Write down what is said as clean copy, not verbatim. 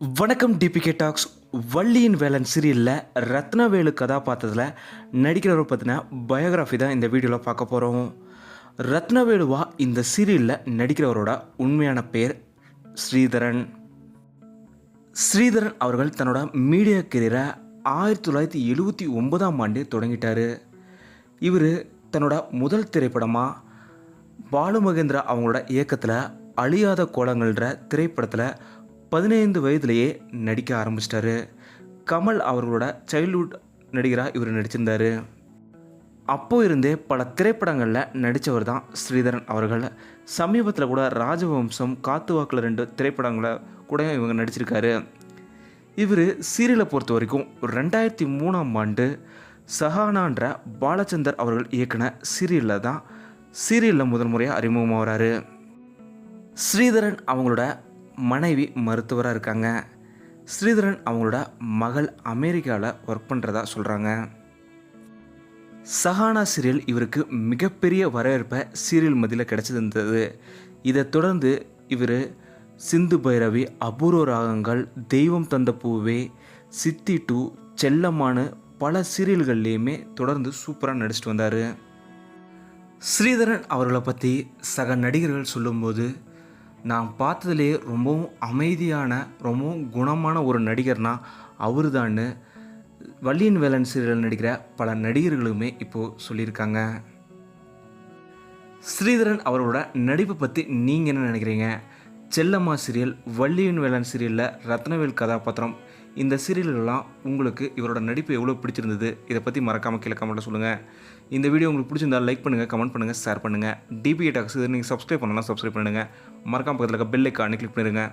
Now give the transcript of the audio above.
வணக்கம் DPK tax. வள்ளியின் Velan சீரியலில் ரத்னவேலு கதாபாத்திரத்தில் நடிக்கிறவரை பற்றின பயோகிராஃபி தான் இந்த வீடியோவில் பார்க்க போகிறோம். ரத்னவேலுவா இந்த சீரியலில் நடிக்கிறவரோட உண்மையான பேர் ஸ்ரீதரன். ஸ்ரீதரன் அவர்கள் தன்னோட மீடியா கெரியரை 1979 தொடங்கிட்டார். இவர் தன்னோட முதல் திரைப்படமாக பாலுமகேந்திரா அவங்களோட இயக்கத்தில் அழியாத கோலங்கள்ன்ற திரைப்படத்தில் 15 வயதிலேயே நடிக்க ஆரம்பிச்சிட்டாரு. கமல் அவர்களோட சைல்ட்ஹுட் நடிகராக இவர் நடிச்சிருந்தார். அப்போ இருந்தே பல திரைப்படங்களில் நடித்தவர் தான் ஸ்ரீதரன் அவர்கள். சமீபத்தில் கூட ராஜவம்சம், காத்துவாக்கில் 2 திரைப்படங்களை கூட இவங்க நடிச்சிருக்காரு. இவர் சீரியலை பொறுத்த வரைக்கும் 2003 சஹானான்ற பாலச்சந்தர் அவர்கள் இயக்குன சீரியலில் முதல் முறையாக அறிமுகமாகிறாரு. ஸ்ரீதரன் அவங்களோட மனைவி மருத்துவராக இருக்காங்க. ஸ்ரீதரன் அவங்களோட மகள் அமெரிக்காவில் ஒர்க் பண்ணுறதா சொல்கிறாங்க. சஹானா சீரியல் இவருக்கு மிகப்பெரிய வரவேற்பை சீரியல் மத்தியில் கிடச்சிருந்தது. இதை தொடர்ந்து இவர் சிந்து பைரவி, அபூர்வ ராகங்கள், தெய்வம் தந்த பூவே, சித்தி 2, செல்லம்மானு பல சீரியல்கள்லேயுமே தொடர்ந்து சூப்பராக நடிச்சிட்டு வந்தார். ஸ்ரீதரன் அவர்களை பற்றி சக நடிகர்கள் சொல்லும்போது, நான் பார்த்ததுலேயே ரொம்பவும் அமைதியான, ரொம்பவும் குணமான ஒரு நடிகர்னா அவர் தான்னு வள்ளியின் வேலன் சீரியல் நடிக்கிற பல நடிகர்களுமே இப்போது சொல்லியிருக்காங்க. ஸ்ரீதரன் அவரோட நடிப்பை பற்றி நீங்கள் என்ன நினைக்கிறீங்க? செல்லம்மா சீரியல், வள்ளியின் வேலன் சீரியலில் ரத்னவேல் கதாபாத்திரம், இந்த சீரியலெல்லாம் உங்களுக்கு இவரோட நடிப்பு எவ்வளோ பிடிச்சிருந்தது? இதை பற்றி மறக்காமல் கீழே கமெண்ட்டில் சொல்லுங்கள். இந்த வீடியோ உங்களுக்கு பிடிச்சிருந்தால் லைக் பண்ணுங்கள், கமெண்ட் பண்ணுங்கள், ஷேர் பண்ணுங்கள். டிபிகே டாக்ஸ் நீங்கள் சப்ஸ்கிரைப் பண்ணலாம், சப்ஸ்கிரைப் பண்ணுங்கள். மறக்காமல் பக்கத்தில் இருக்க பெல் ஐக்கானை கிளிக் பண்ணிடுங்க.